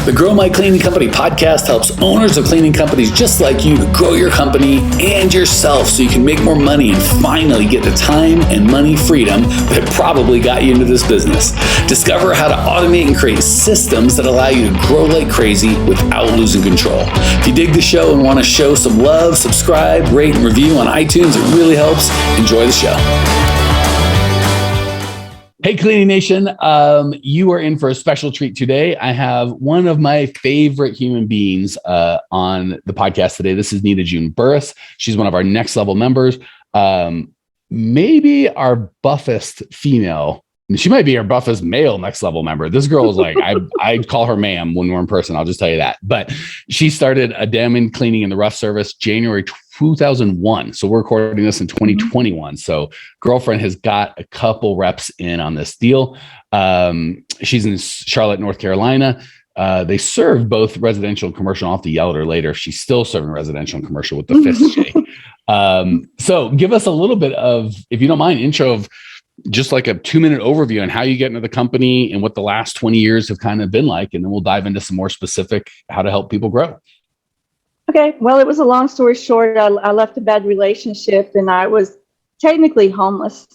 The Grow My Cleaning Company podcast helps owners of cleaning companies just like you to grow your company and yourself so you can make more money and finally get the time and money freedom that probably got you into this business. Discover how to automate and create systems that allow you to grow like crazy without losing control. If you dig the show and want to show some love, subscribe, rate, and review on iTunes. It really helps. Enjoy the show. Hey, Cleaning Nation. You are in for a special treat today. I have one of my favorite human beings on the podcast today. This is Nita June Buris. She's one of our next level members. Maybe our buffest female. She might be our buffest male next level member. This girl is like, I call her ma'am when we're in person. I'll just tell you that. But she started a diamond cleaning in the rough service January 2001. So we're recording this in 2021. So girlfriend has got a couple reps in on this deal. She's in Charlotte, North Carolina. They serve both residential and commercial. I'll have to yell at her later. She's still serving residential and commercial with the fifth J. So give us a little bit of, if you don't mind, intro of just like a 2-minute overview on how you get into the company and what the last 20 years have kind of been like. And then we'll dive into some more specific, how to help people grow. Okay. Well, it was a long story short. I left a bad relationship and I was technically homeless,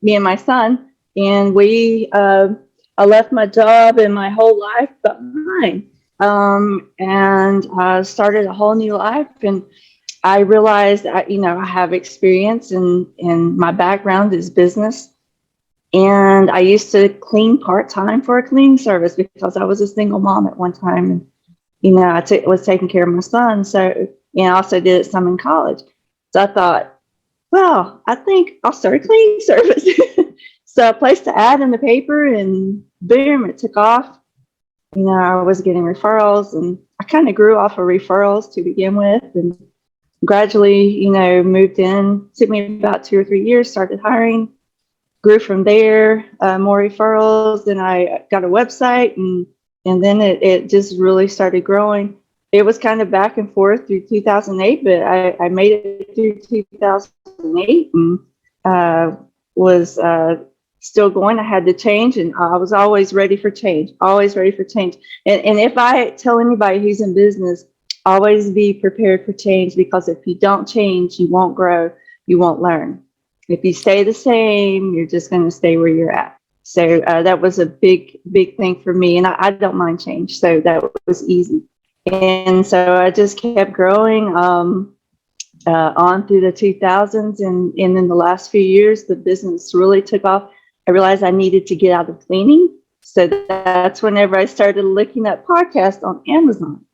me and my son. And I left my job and my whole life behind, and started a whole new life. And I realized that, I have experience and my background is business. And I used to clean part-time for a cleaning service because I was a single mom at one time. And, I was taking care of my son. So, also did it some in college. So I thought, well, I think I'll start a cleaning service. So I placed the ad in the paper and boom, it took off. I was getting referrals and I kind of grew off of referrals to begin with. And gradually, moved in. Took me about 2 or 3 years, started hiring, grew from there, more referrals. Then I got a website and then it just really started growing. It was kind of back and forth through 2008, but I made it through 2008 and was still going. I had to change and I was always ready for change, always ready for change. And if I tell anybody who's in business, always be prepared for change, because if you don't change, you won't grow, you won't learn. If you stay the same, you're just going to stay where you're at. So that was a big thing for me. And I don't mind change. So that was easy. And so I just kept growing on through the 2000s. And in the last few years, the business really took off. I realized I needed to get out of cleaning. So that's whenever I started looking at podcasts on Amazon.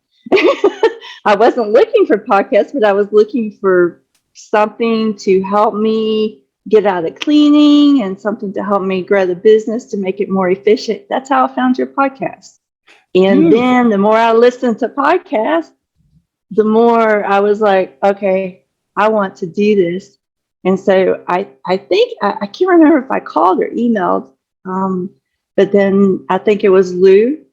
I wasn't looking for podcasts, but I was looking for something to help me get out of cleaning and something to help me grow the business to make it more efficient. That's how I found your podcast. And then the more I listened to podcasts, the more I was like, okay, I want to do this. And so I think, I can't remember if I called or emailed, but then I think it was Lou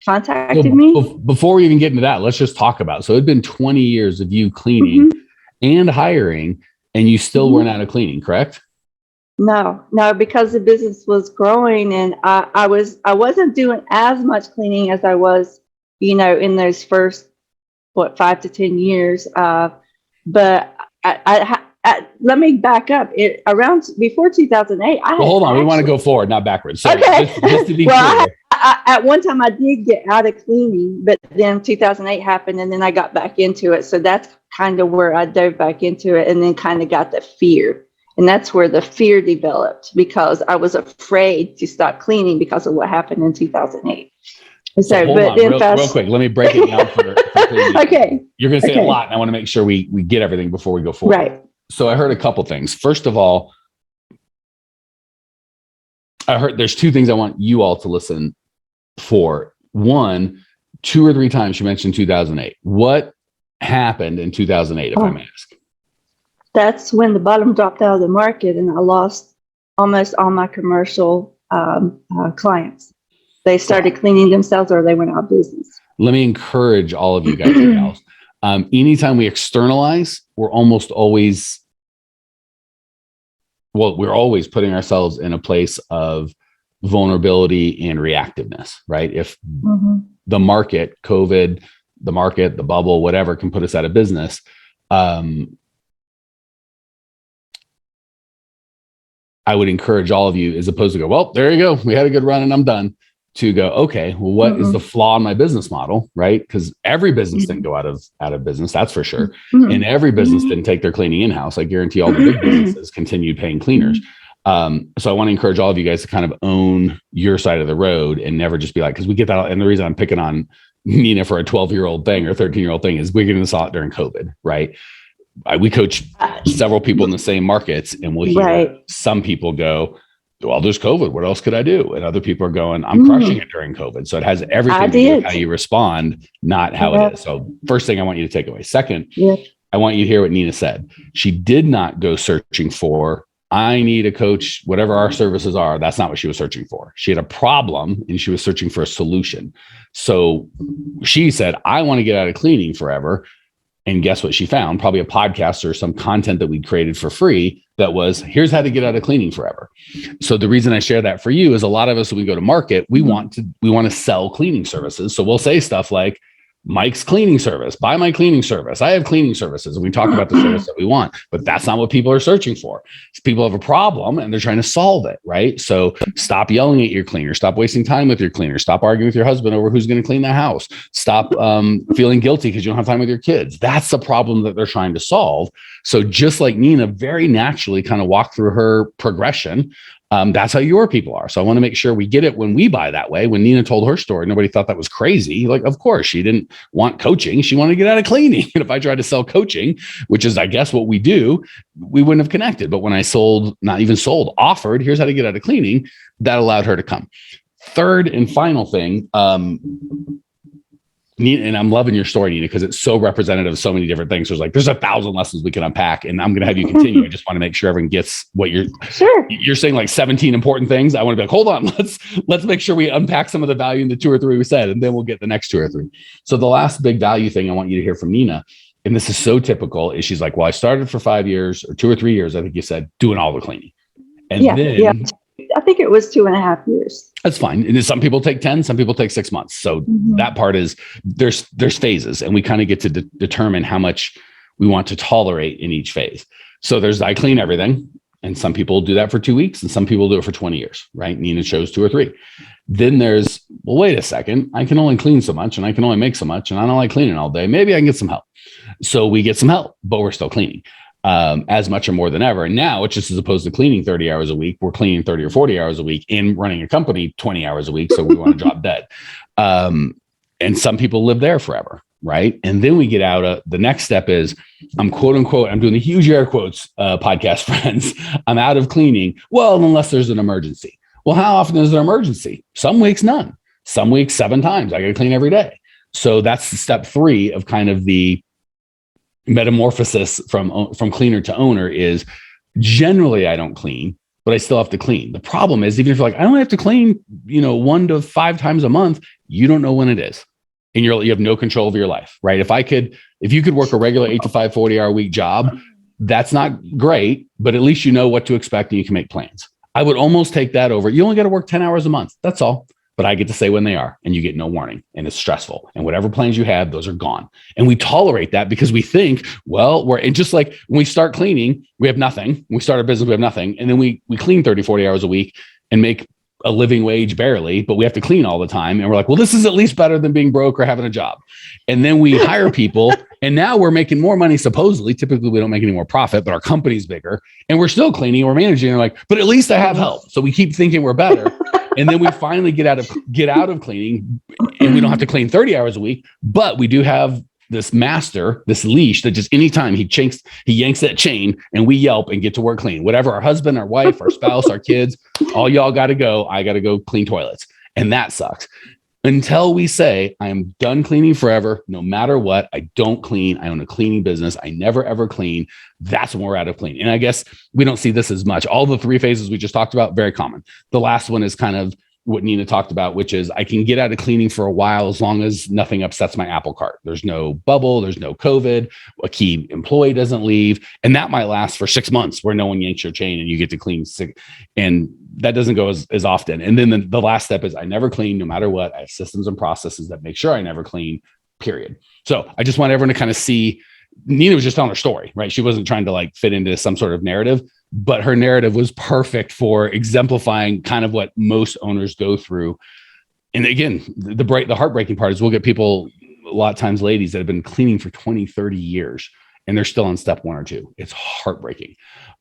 contacted me. Before we even get into that, let's just talk about it. So it'd been 20 years of you cleaning and hiring, and you still weren't out of cleaning, correct? No, because the business was growing and I wasn't doing as much cleaning as I was, in those first, 5 to 10 years. But let me back up. Around before 2008, hold on. We want to go forward, not backwards. So okay. just to be clear. At one time I did get out of cleaning, but then 2008 happened and then I got back into it. So that's kind of where I dove back into it and then kind of got the fear. And that's where the fear developed, because I was afraid to stop cleaning because of what happened in 2008. So hold on, real quick. Let me break it down for cleaning. Okay. You're going to say a lot, and I want to make sure we get everything before we go forward. Right. So I heard a couple things. First of all, I heard there's 2 things I want you all to listen for. One, 2 or 3 times you mentioned 2008. What happened in 2008, if I may ask? That's when the bottom dropped out of the market and I lost almost all my commercial clients. They started cleaning themselves or they went out of business. Let me encourage all of you guys and gals. Anytime we externalize, we're always putting ourselves in a place of vulnerability and reactiveness, right? If the market, COVID, the market, the bubble, whatever can put us out of business, I would encourage all of you, as opposed to go, well, there you go, we had a good run and I'm done, to go, okay, well, what is the flaw in my business model, right? Because every business didn't go out of business, that's for sure. And every business didn't take their cleaning in-house. I guarantee all the big businesses continued paying cleaners. So I want to encourage all of you guys to kind of own your side of the road and never just be like, because we get that. And the reason I'm picking on Nina for a 12-year-old thing or 13-year-old thing is we're getting this a lot during COVID, right? We coach several people in the same markets, and we'll hear some people go, well, there's COVID, what else could I do? And other people are going, I'm crushing it during COVID. So it has everything to do with how you respond, not how it is. So first thing I want you to take away. Second, I want you to hear what Nina said. She did not go searching for, I need a coach, whatever our services are. That's not what she was searching for. She had a problem and she was searching for a solution. So she said, I want to get out of cleaning forever. And guess what she found? Probably a podcast or some content that we'd created for free that was, here's how to get out of cleaning forever. So the reason I share that for you is a lot of us, when we go to market, we want to sell cleaning services. So we'll say stuff like, Mike's cleaning service, buy my cleaning service. I have cleaning services. And we talk about the service that we want, but that's not what people are searching for. People have a problem and they're trying to solve it, right? So stop yelling at your cleaner. Stop wasting time with your cleaner. Stop arguing with your husband over who's going to clean the house. Stop feeling guilty because you don't have time with your kids. That's the problem that they're trying to solve. So just like Nina very naturally kind of walked through her progression, that's how your people are. So I want to make sure we get it when we buy that way. When Nina told her story, nobody thought that was crazy. Like, of course, she didn't want coaching. She wanted to get out of cleaning. And if I tried to sell coaching, which is, I guess, what we do, we wouldn't have connected. But when I offered, here's how to get out of cleaning, that allowed her to come. Third and final thing, Nina, and I'm loving your story, Nina, because it's so representative of so many different things. There's 1,000 lessons we can unpack, and I'm going to have you continue. I just want to make sure everyone gets what you're saying, like 17 important things. I want to be like, hold on, let's make sure we unpack some of the value in the 2 or 3 we said, and then we'll get the next 2 or 3. So the last big value thing I want you to hear from Nina, and this is so typical, is she's like, well, I started for 5 years or 2 or 3 years, I think you said, doing all the cleaning. And then I think it was 2.5 years. That's fine. And some people take 10, some people take 6 months. So that part is there's phases, and we kind of get to determine how much we want to tolerate in each phase. So I clean everything, and some people do that for 2 weeks and some people do it for 20 years, right? Nina chose 2 or 3. Then there's, well, wait a second, I can only clean so much and I can only make so much and I don't like cleaning all day. Maybe I can get some help. So we get some help, but we're still cleaning as much or more than ever. And now it's just, as opposed to cleaning 30 hours a week, we're cleaning 30 or 40 hours a week and running a company 20 hours a week. So we want to drop dead. And some people live there forever. Right. And then we get out the next step is I'm quote unquote, I'm doing the huge air quotes, podcast friends. I'm out of cleaning. Well, unless there's an emergency. Well, how often is there an emergency? Some weeks, none. Some weeks, 7 times. I got to clean every day. So that's step 3 of kind of the metamorphosis from cleaner to owner is generally I don't clean, but I still have to clean. The problem is, even if you're like, I only have to clean, 1 to 5 times a month, you don't know when it is. And you have no control over your life, right? If you could work a regular 8 to 5, 40-hour week job, that's not great, but at least you know what to expect and you can make plans. I would almost take that over. You only got to work 10 hours a month. That's all. But I get to say when they are, and you get no warning, and it's stressful. And whatever plans you have, those are gone. And we tolerate that because we think, and just like when we start cleaning, we have nothing. When we start our business, we have nothing. And then we clean 30, 40 hours a week and make a living wage barely, but we have to clean all the time. And we're like, well, this is at least better than being broke or having a job. And then we hire people and now we're making more money. Supposedly, typically we don't make any more profit, but our company's bigger and we're still cleaning, we're managing. And we're like, but at least I have help. So we keep thinking we're better. And then we finally get out of cleaning and we don't have to clean 30 hours a week, but we do have this master, this leash that just anytime he yanks that chain and we yelp and get to work clean. Whatever, our husband, our wife, our spouse, our kids, all y'all got to go. I got to go clean toilets. And that sucks. Until we say, I am done cleaning forever, no matter what, I don't clean. I own a cleaning business. I never, ever clean. That's when we're out of cleaning. And I guess we don't see this as much. All the 3 phases we just talked about, very common. The last one is kind of what Nina talked about, which is I can get out of cleaning for a while as long as nothing upsets my apple cart. There's no bubble, there's no COVID, a key employee doesn't leave. And that might last for 6 months where no one yanks your chain and you get to clean sick. And that doesn't go as often. And then the last step is I never clean no matter what. I have systems and processes that make sure I never clean, period. So I just want everyone to kind of see, Nina was just telling her story, right? She wasn't trying to like fit into some sort of narrative, but her narrative was perfect for exemplifying kind of what most owners go through. And again, the heartbreaking part is we'll get people, a lot of times ladies that have been cleaning for 20, 30 years, and they're still on step 1 or 2. It's heartbreaking.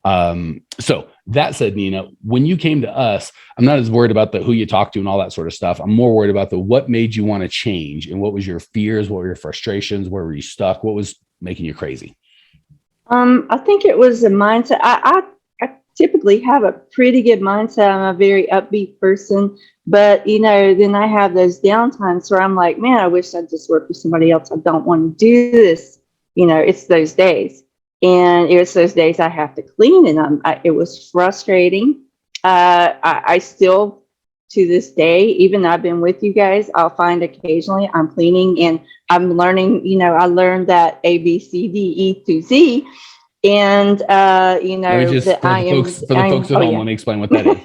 So that said, Nina, when you came to us, I'm not as worried about who you talked to and all that sort of stuff. I'm more worried about what made you want to change, and what was your fears? What were your frustrations? Where were you stuck? What was making you crazy? I think it was a mindset. I typically have a pretty good mindset. I'm a very upbeat person, but then I have those downtimes where I'm like, man, I wish I'd just work with somebody else. I don't want to do this. It's those days, and it's those days I have to clean, and it was frustrating. I still, to this day, even though I've been with you guys, I'll find occasionally I'm cleaning and I'm learning, I learned that A, B, C, D, E to Z. And, Let me just, for the folks at home, let me explain what that is.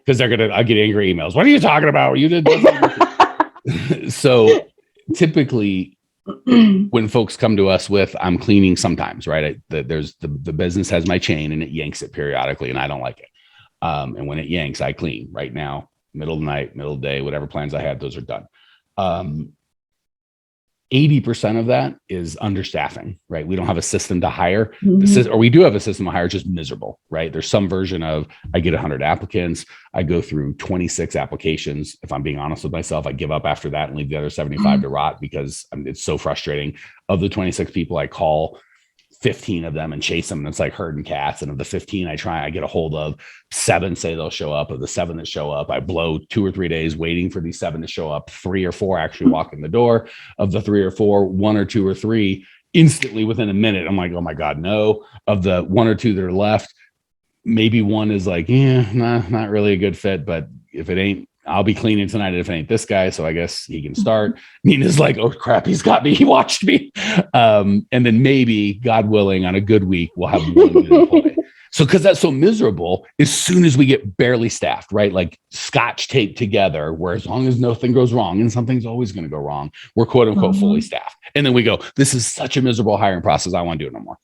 Because I'll get angry emails. What are you talking about? You did So typically when folks come to us with, I'm cleaning sometimes, right? There's the business has my chain and it yanks it periodically and I don't like it. And when it yanks, I clean right now, middle of the night, middle of the day, whatever plans I had, those are done. 80% of that is understaffing, right? We don't have a system to hire, or we do have a system to hire, just miserable, right? There's some version of, I get 100 applicants. I go through 26 applications. If I'm being honest with myself, I give up after that and leave the other 75 to rot because it's so frustrating. Of the 26 people I call, 15 of them and chase them, and it's like herding cats. And of the 15 I get a hold of, 7 say they'll show up. Of the 7 that show up, I blow 2 or 3 days waiting for these 7 to show up. 3 or 4 actually walk in the door. Of the 3 or 4, 1 or 2 or 3 instantly within a minute, I'm like, oh my God, no. Of the 1 or 2 that are left, maybe 1 is like, not really a good fit, but if it ain't, I'll be cleaning tonight if it ain't this guy, so I guess he can start. Nina's like, oh crap, he's got me. He watched me. And then maybe, God willing, on a good week, we'll have 1 good employee. So because that's so miserable, as soon as we get barely staffed, right? Like scotch taped together, where as long as nothing goes wrong, and something's always going to go wrong, we're quote unquote fully staffed. And then we go, this is such a miserable hiring process. I want to do it no more.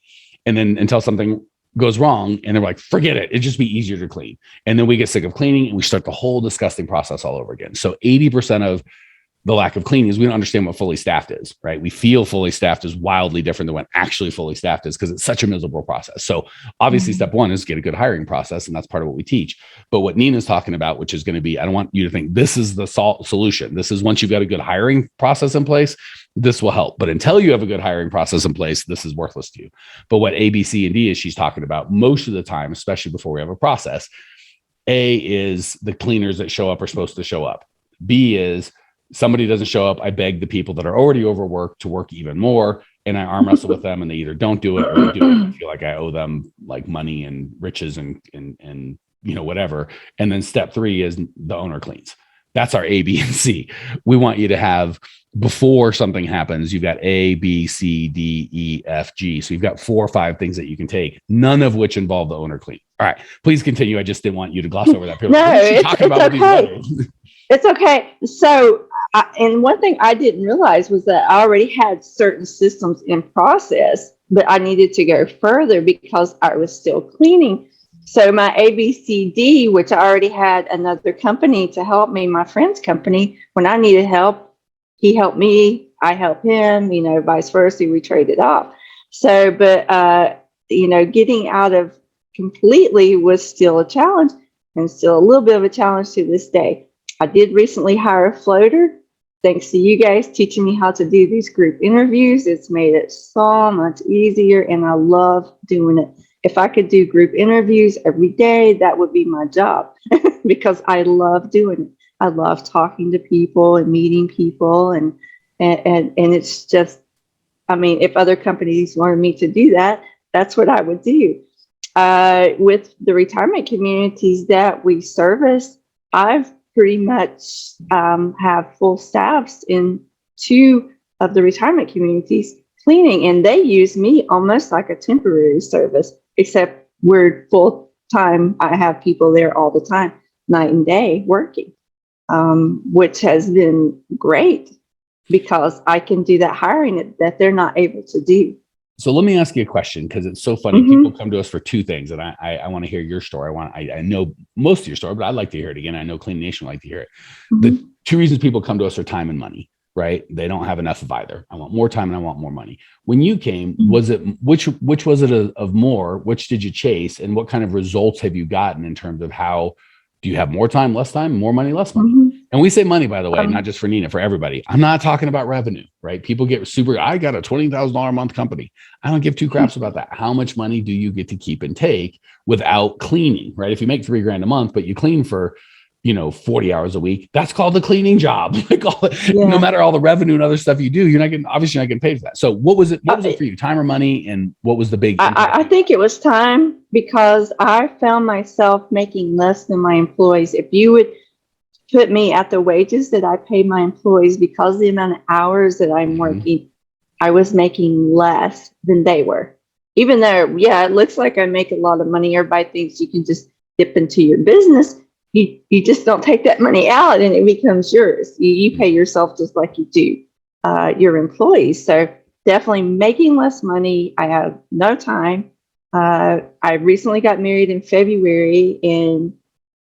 And then until something goes wrong and they're like, forget it. It'd just be easier to clean. And then we get sick of cleaning and we start the whole disgusting process all over again. So 80% of the lack of cleaning is we don't understand what fully staffed is, right? We feel fully staffed is wildly different than what actually fully staffed is because it's such a miserable process. So obviously step 1 is get a good hiring process. And that's part of what we teach. But what Nina's talking about, which is going to be, I don't want you to think this is the solution. This is once you've got a good hiring process in place, this will help. But until you have a good hiring process in place, this is worthless to you. But what A, B, C, and D is she's talking about most of the time, especially before we have a process. A is the cleaners that show up are supposed to show up. B is somebody doesn't show up. I beg the people that are already overworked to work even more. And I arm wrestle with them and they either don't do it or they do it. I feel like I owe them like money and riches and whatever. And then step 3 is the owner cleans. That's our A, B, and C. We want you to have, before something happens, you've got A, B, C, D, E, F, G. So you've got 4 or 5 things that you can take, none of which involve the owner clean. All right, please continue. I just didn't want you to gloss over that. No, it's okay. It's okay. So, and one thing I didn't realize was that I already had certain systems in process, but I needed to go further because I was still cleaning. So my ABCD, which I already had another company to help me, my friend's company, when I needed help, he helped me, I helped him, vice versa, we traded off. So, but, getting out of completely was still a challenge and still a little bit of a challenge to this day. I did recently hire a floater. Thanks to you guys teaching me how to do these group interviews. It's made it so much easier and I love doing it. If I could do group interviews every day, that would be my job because I love doing it. I love talking to people and meeting people and it's just, if other companies wanted me to do that, that's what I would do. With the retirement communities that we service, I've pretty much have full staffs in 2 of the retirement communities cleaning, and they use me almost like a temporary service, except we're full time. I have people there all the time, night and day working, which has been great because I can do that hiring that they're not able to do. So let me ask you a question, because it's so funny. People come to us for 2 things, and I want to hear your story. I know most of your story, but I'd like to hear it again. I know Clean Nation would like to hear it. The 2 reasons people come to us are time and money, right? They don't have enough of either. I want more time and I want more money. When you came, was it which was it of more? Which did you chase, and what kind of results have you gotten in terms of how do you have more time, less time, more money, less money? And we say money, by the way, not just for Nina, for everybody. I'm not talking about revenue, right? People get super, I got a $20,000 a month company. I don't give 2 craps about that. How much money do you get to keep and take without cleaning, right? If you make $3,000 a month, but you clean for, 40 hours a week, that's called the cleaning job. No matter all the revenue and other stuff you do, you're not getting paid for that. So what was it for you? Time or money? And what was the big thing? I think it was time, because I found myself making less than my employees. If you would put me at the wages that I pay my employees, because of the amount of hours that I'm working, I was making less than they were. Even though, it looks like I make a lot of money. Everybody thinks you can just dip into your business. You just don't take that money out and it becomes yours. You pay yourself just like you do your employees. So definitely making less money. I have no time. I recently got married in February, and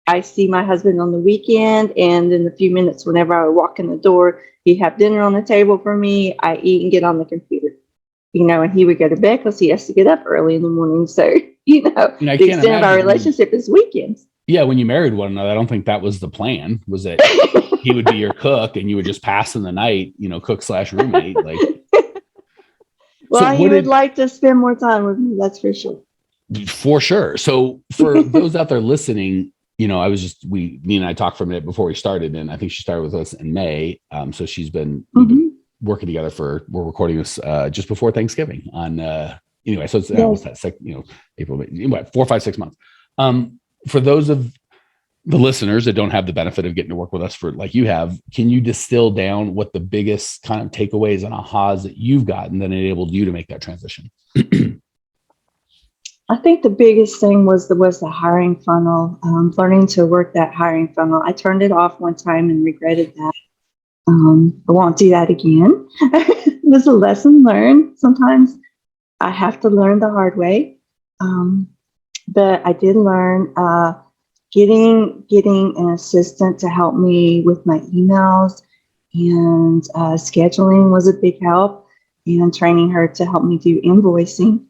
I see my husband on the weekend. And in a few minutes, whenever I would walk in the door, he'd have dinner on the table for me. I eat and get on the computer, and he would go to bed because he has to get up early in the morning. So, the extent of our relationship is weekends. Yeah, when you married one another, I don't think that was the plan. Was that he would be your cook and you would just pass in the night, cook/roommate. Well, he would like to spend more time with me. That's for sure. For sure. So for those out there listening, Nina and I talked for a minute before we started, and I think she started with us in May. So we've been working together we're recording this just before Thanksgiving on anyway. So it's almost that April, 4, 5, 6 months. For those of the listeners that don't have the benefit of getting to work with us for like you have, can you distill down what the biggest kind of takeaways and ahas that you've gotten that enabled you to make that transition? I think the biggest thing was the hiring funnel, learning to work that hiring funnel. I turned it off one time and regretted that. I won't do that again. It was a lesson learned. Sometimes I have to learn the hard way. But I did learn getting an assistant to help me with my emails, and scheduling was a big help, and training her to help me do invoicing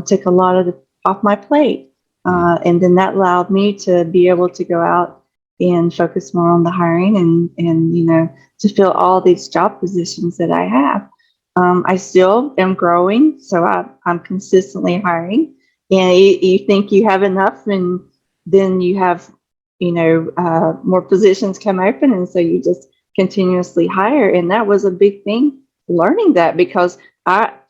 took a lot of off my plate. And then that allowed me to be able to go out and focus more on the hiring and to fill all these job positions that I have. I still am growing, so I'm consistently hiring. And you think you have enough, and then you have, more positions come open. And so you just continuously hire. And that was a big thing, learning that, because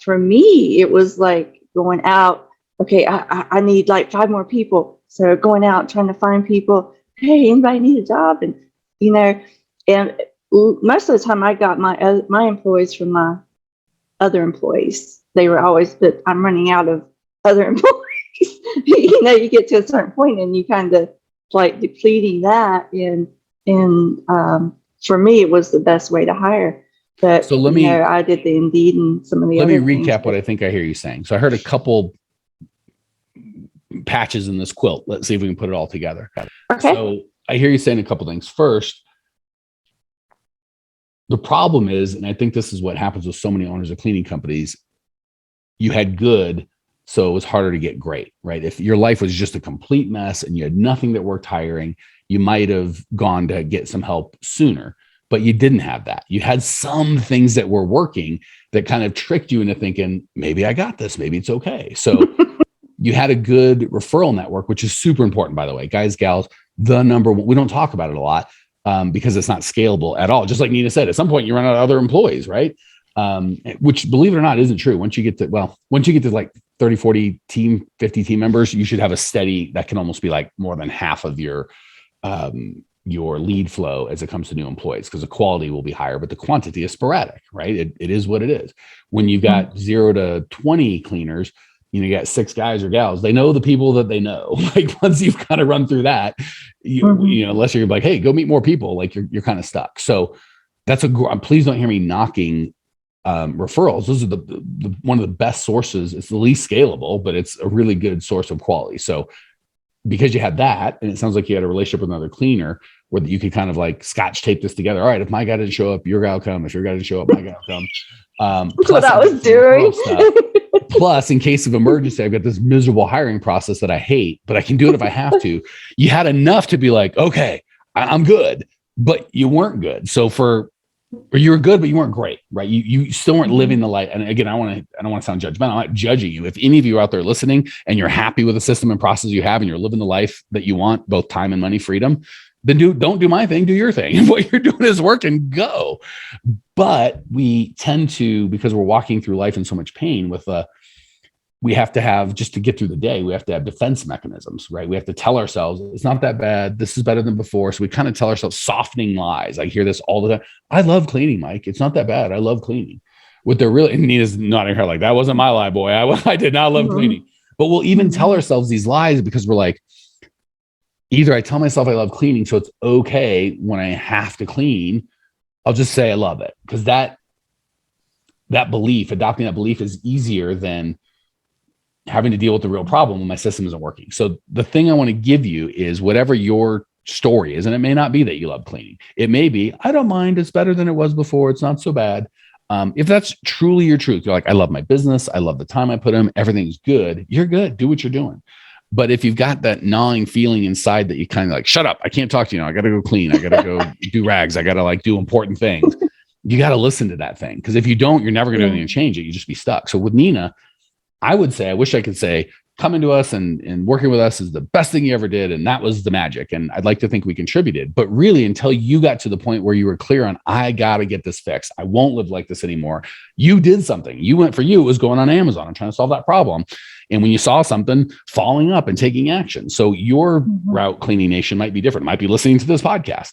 for me, it was like going out. Okay, I need like 5 more people. So going out, trying to find people. Hey, anybody need a job? And, and most of the time I got my employees from my other employees. They were always, but I'm running out of other employees. You get to a certain point and you kind of like depleting that. And for me, it was the best way to hire. But so I did the Indeed and some of the other things. Let me recap what I think I hear you saying. So I heard a couple patches in this quilt. Let's see if we can put it all together. Okay. So I hear you saying a couple things. First, the problem is, and I think this is what happens with so many owners of cleaning companies, you had good, so it was harder to get great, right? If your life was just a complete mess and you had nothing that worked hiring, you might have gone to get some help sooner, but you didn't have that. You had some things that were working that kind of tricked you into thinking, maybe I got this, maybe it's okay. So you had a good referral network, which is super important, by the way, guys, gals, the number one, we don't talk about it a lot because it's not scalable at all. Just like Nina said, at some point you run out of other employees, right? Which, believe it or not, isn't true. Once you get to like 30, 40 team, 50 team members, you should have a steady, that can almost be like more than half of your your lead flow as it comes to new employees, because the quality will be higher, but the quantity is sporadic, right? It is what it is. When you've got 0 to 20 cleaners, you got 6 guys or gals, they know the people that they know. Like once you've kind of run through that, unless you're like, hey, go meet more people, like you're kind of stuck. So that's please don't hear me knocking referrals. Those are the one of the best sources. It's the least scalable, but it's a really good source of quality. So because you had that, and it sounds like you had a relationship with another cleaner where you could kind of like scotch tape this together. All right, if my guy didn't show up, your guy will come. If your guy didn't show up, my guy will come. That's what I was doing. Plus, in case of emergency, I've got this miserable hiring process that I hate, but I can do it if I have to. You had enough to be like, okay, I'm good, but you weren't good. So or you were good, but you weren't great, right? You still weren't living the life. And again, I don't want to sound judgmental. I'm not judging you. If any of you are out there listening and you're happy with the system and process you have, and you're living the life that you want, both time and money freedom, then don't do my thing, do your thing. If what you're doing is working, go. But we tend to, because we're walking through life in so much pain we have to have, just to get through the day, we have to have defense mechanisms, right? We have to tell ourselves it's not that bad. This is better than before. So we kind of tell ourselves softening lies. I hear this all the time. I love cleaning, Mike. It's not that bad. I love cleaning. What they're really, and Nina's nodding her like, that wasn't my lie, boy. I did not love cleaning. But we'll even tell ourselves these lies because we're like, either I tell myself I love cleaning, so it's okay when I have to clean, I'll just say I love it. Because that belief, adopting that belief is easier than having to deal with the real problem when my system isn't working. So the thing I want to give you is whatever your story is, and it may not be that you love cleaning. It may be, I don't mind. It's better than it was before. It's not so bad. If that's truly your truth, you're like, I love my business. I love the time I put in. Everything's good. You're good. Do what you're doing. But if you've got that gnawing feeling inside that you kind of like, shut up, I can't talk to you now. I got to go clean. I got to go do rags. I got to like do important things. You got to listen to that thing. Because if you don't, you're never going to do anything to change it. You just be stuck. So with Nina, I would say, I wish I could say, coming to us and working with us is the best thing you ever did. And that was the magic. And I'd like to think we contributed. But really, until you got to the point where you were clear on, I got to get this fixed. I won't live like this anymore. You did something. You went for you. It was going on Amazon and trying to solve that problem. And when you saw something, following up and taking action. So your route, Cleaning Nation, might be different. It might be listening to this podcast.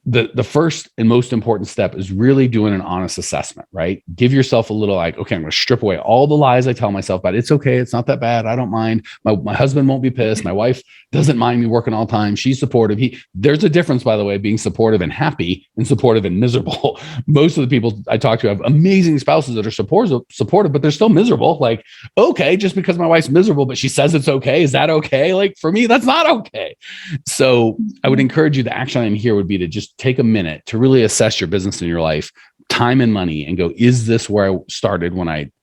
The first and most important step is really doing an honest assessment, right? Give yourself a little like, okay, I'm going to strip away all the lies I tell myself about it's okay. It's not that bad. I don't mind. My husband won't be pissed. My wife doesn't mind me working all the time. She's supportive. There's a difference, by the way, being supportive and happy and supportive and miserable. Most of the people I talk to have amazing spouses that are supportive, but they're still miserable. Like, okay, just because my wife's miserable, but she says it's okay. Is that okay? Like for me, that's not okay. So I would encourage you, the action item here would be to just take a minute to really assess your business and your life, time and money, and go, is this where I started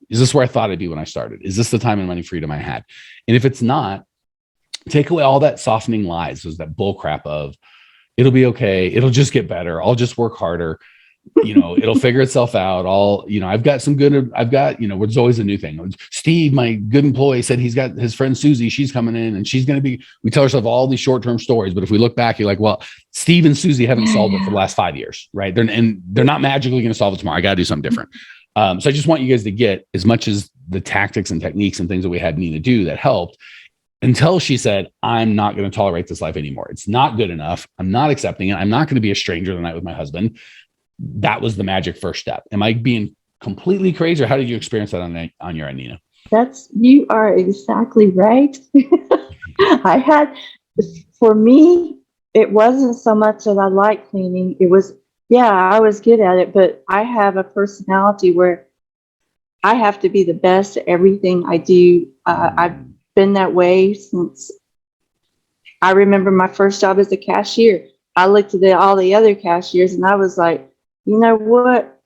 is this where I thought I'd be when I started? Is this the time and money freedom I had? And if it's not, take away all that softening lies. There's that bull crap of it'll be okay. It'll just get better. I'll just work harder. It'll figure itself out. I've got, there's always a new thing. Steve, my good employee, said he's got his friend Susie. She's coming in and she's going to be, we tell ourselves all these short-term stories. But if we look back, you're like, well, Steve and Susie haven't solved it for the last 5 years, right? They're not magically going to solve it tomorrow. I got to do something different. So I just want you guys to get as much as the tactics and techniques and things that we had Nina do that helped, until she said, I'm not going to tolerate this life anymore. It's not good enough. I'm not accepting it. I'm not going to be a stranger tonight with my husband. That was the magic first step. Am I being completely crazy, or how did you experience that on your end, Nina? You are exactly right. For me, it wasn't so much that I liked cleaning. It was, I was good at it, but I have a personality where I have to be the best at everything I do. I've been that way since I remember my first job as a cashier. I looked at all the other cashiers and I was like, you know what?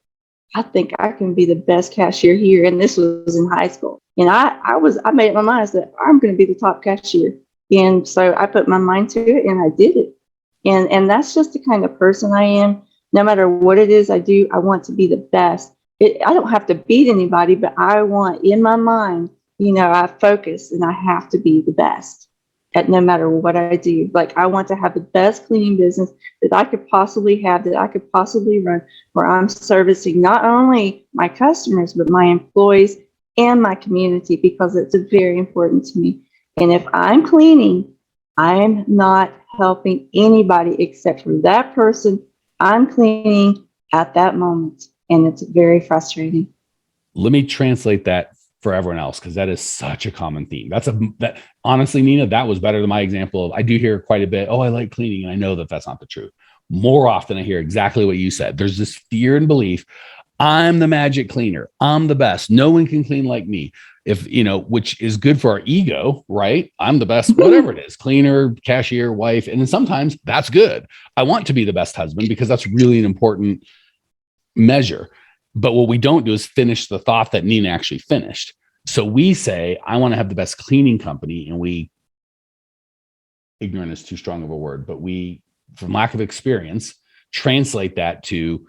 I think I can be the best cashier here. And this was in high school. And I made up my mind that I'm going to be the top cashier. And so I put my mind to it and I did it. And that's just the kind of person I am. No matter what it is I do, I want to be the best. I don't have to beat anybody, but I want, in my mind, I focus and I have to be the best at no matter what I do. Like, I want to have the best cleaning business that I could possibly have, that I could possibly run, where I'm servicing not only my customers, but my employees and my community, because it's very important to me. And if I'm cleaning, I'm not helping anybody except for that person I'm cleaning at that moment. And it's very frustrating. Let me translate that for everyone else, because that is such a common theme. That honestly, Nina, that was better than my example of, I do hear quite a bit, oh, I like cleaning. And I know that that's not the truth. More often I hear exactly what you said. There's this fear and belief. I'm the magic cleaner. I'm the best. No one can clean like me. If, which is good for our ego, right? I'm the best, whatever it is, cleaner, cashier, wife. And then sometimes that's good. I want to be the best husband because that's really an important measure. But what we don't do is finish the thought that Nina actually finished. So we say, I want to have the best cleaning company. And ignorant is too strong of a word, but we, from lack of experience, translate that to,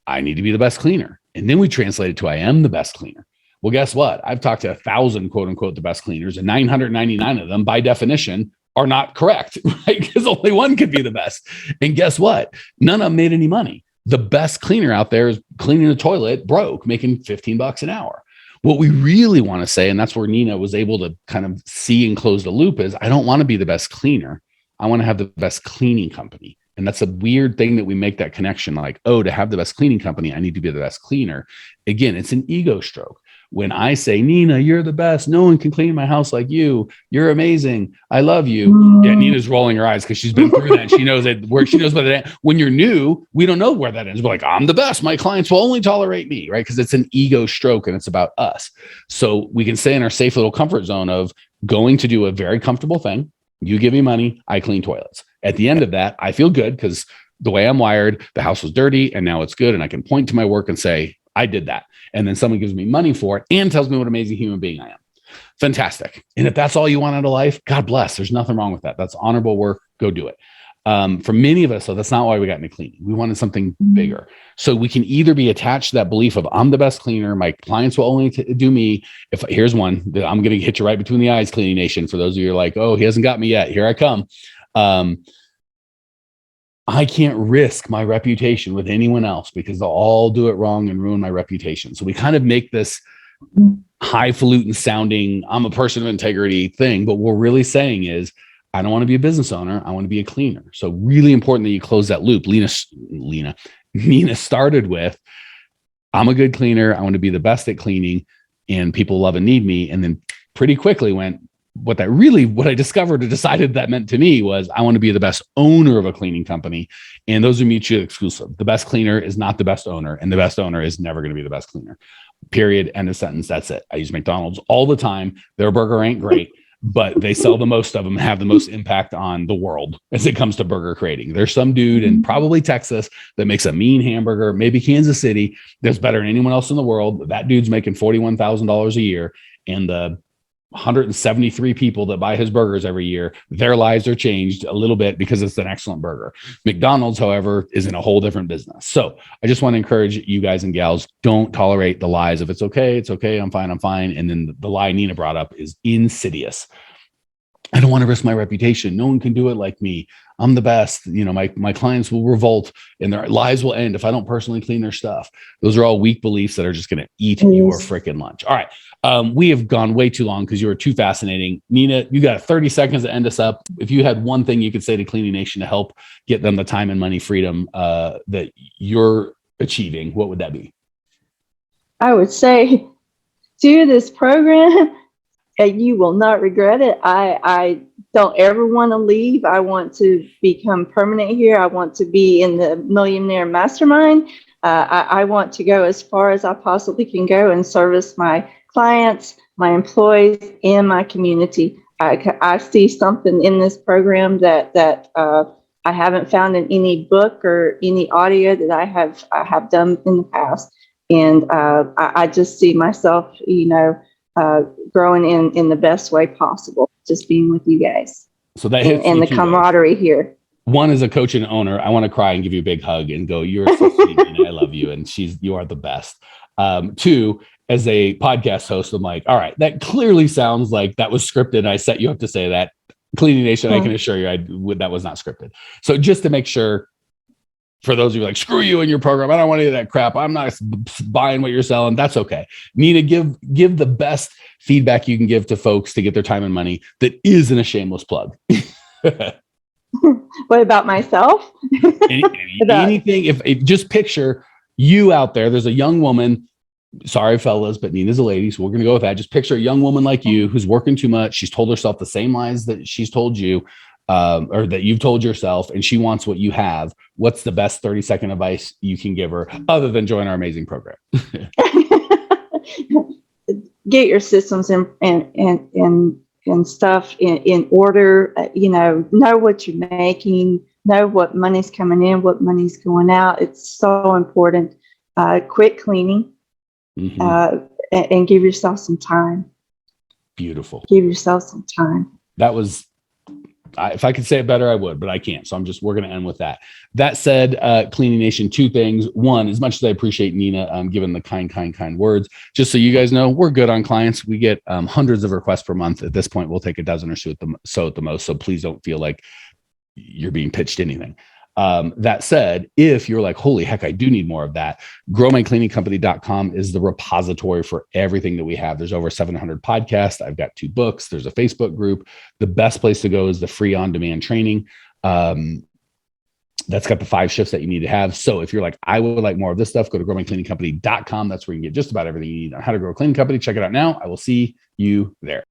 I need to be the best cleaner. And then we translate it to, I am the best cleaner. Well, guess what? I've talked to 1,000, quote unquote, the best cleaners, and 999 of them, by definition, are not correct, right? Because only one could be the best. And guess what? None of them made any money. The best cleaner out there is cleaning the toilet broke, making $15 an hour. What we really want to say, and that's where Nina was able to kind of see and close the loop, is I don't want to be the best cleaner. I want to have the best cleaning company. And that's a weird thing that we make that connection, like, oh, to have the best cleaning company, I need to be the best cleaner. Again, it's an ego stroke. When I say, Nina, you're the best. No one can clean my house like you. You're amazing. I love you. Yeah, Nina's rolling her eyes because she's been through that. She knows that where she knows by the when you're new, we don't know where that ends. We're like, I'm the best. My clients will only tolerate me, right? Because it's an ego stroke and it's about us. So we can stay in our safe little comfort zone of going to do a very comfortable thing. You give me money, I clean toilets. At the end of that, I feel good because the way I'm wired, the house was dirty and now it's good. And I can point to my work and say, I did that. And then someone gives me money for it and tells me what an amazing human being I am. Fantastic. And if that's all you want out of life, God bless. There's nothing wrong with that. That's honorable work. Go do it. For many of us, so that's not why we got into cleaning. We wanted something bigger. So we can either be attached to that belief of I'm the best cleaner. My clients will only do me. Here's one that I'm going to hit you right between the eyes, Cleaning Nation. For those of you who are like, oh, he hasn't got me yet. Here I come. I can't risk my reputation with anyone else because they'll all do it wrong and ruin my reputation. So we kind of make this highfalutin sounding, I'm a person of integrity thing. But what we're really saying is, I don't want to be a business owner. I want to be a cleaner. So really important that you close that loop. Nina started with, I'm a good cleaner. I want to be the best at cleaning and people love and need me. And then pretty quickly went, what I discovered or decided that meant to me was I want to be the best owner of a cleaning company. And those are mutually exclusive. The best cleaner is not the best owner, and the best owner is never going to be the best cleaner. Period. End of sentence. That's it. I use McDonald's all the time. Their burger ain't great, but they sell the most of them, have the most impact on the world as it comes to burger creating. There's some dude in probably Texas that makes a mean hamburger, maybe Kansas City, that's better than anyone else in the world. That dude's making $41,000 a year, and the 173 people that buy his burgers every year, their lives are changed a little bit because it's an excellent burger. McDonald's, however, is in a whole different business. So I just want to encourage you guys and gals, don't tolerate the lies of it's okay, I'm fine. And then the lie Nina brought up is insidious. I don't want to risk my reputation. No one can do it like me. I'm the best. My clients will revolt and their lives will end if I don't personally clean their stuff. Those are all weak beliefs that are just going to eat your freaking lunch. All right. We have gone way too long because you were too fascinating. Nina, you got 30 seconds to end us up. If you had one thing you could say to Cleaning Nation to help get them the time and money freedom that you're achieving, what would that be? I would say, do this program and you will not regret it. I don't ever want to leave. I want to become permanent here. I want to be in the Millionaire Mastermind. I want to go as far as I possibly can go and service my clients, my employees, and my community. I see something in this program that I haven't found in any book or any audio that I have done in the past. And I just see myself, growing in the best way possible, just being with you guys. So that hits and the camaraderie here. One, as a coach and owner, I want to cry and give you a big hug and go, you're so sweet and I love you. And you are the best. Two, as a podcast host, I'm like, all right, that clearly sounds like that was scripted. I set you up to say that. Cleaning Nation, I can assure you that was not scripted. So just to make sure, for those of you like, screw you and your program, I don't want any of that crap. I'm not buying what you're selling. That's okay. Nina, give the best feedback you can give to folks to get their time and money that isn't a shameless plug. What about myself? Anything, if just picture you out there, there's a young woman, sorry fellas, but Nina's a lady, so we're going to go with that. Just picture a young woman like you who's working too much. She's told herself the same lies that she's told you, or that you've told yourself, and she wants what you have. What's the best 30-second advice you can give her other than join our amazing program? Get your systems and stuff in order. Know what you're making, know what money's coming in, what money's going out. It's so important. Quit cleaning, and give yourself some time. Beautiful. Give yourself some time. That was, if I could say it better, I would, but I can't. So we're going to end with that. That said, Cleaning Nation, two things. One, as much as I appreciate Nina giving the kind words, just so you guys know, we're good on clients. We get hundreds of requests per month. At this point, we'll take a dozen or so at the most. So please don't feel like you're being pitched anything. That said, if you're like, holy heck, I do need more of that, growmycleaningcompany.com is the repository for everything that we have. There's over 700 podcasts. I've got 2 books. There's a Facebook group. The best place to go is the free on-demand training. That's got the 5 shifts that you need to have. So if you're like, I would like more of this stuff, go to growmycleaningcompany.com. That's where you can get just about everything you need on how to grow a cleaning company. Check it out now. I will see you there.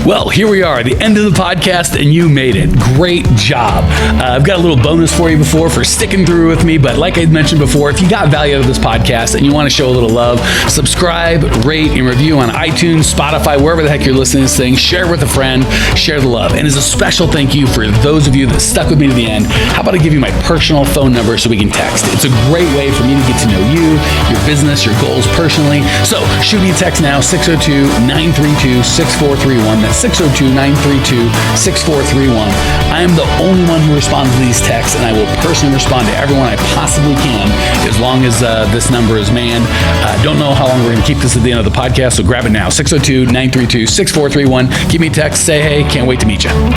Well, here we are, the end of the podcast, and you made it. Great job. I've got a little bonus for you for sticking through with me. But like I mentioned before, if you got value out of this podcast and you want to show a little love, subscribe, rate, and review on iTunes, Spotify, wherever the heck you're listening to this thing. Share with a friend, share the love. And as a special thank you for those of you that stuck with me to the end, how about I give you my personal phone number so we can text? It's a great way for me to get to know you, your business, your goals personally. So shoot me a text now, 602-932-6431. 602-932-6431. I am the only one who responds to these texts, and I will personally respond to everyone I possibly can as long as this number is manned. Don't know how long we're going to keep this at the end of the podcast, so grab it now. 602-932-6431. Give me a text. Say hey. Can't wait to meet you.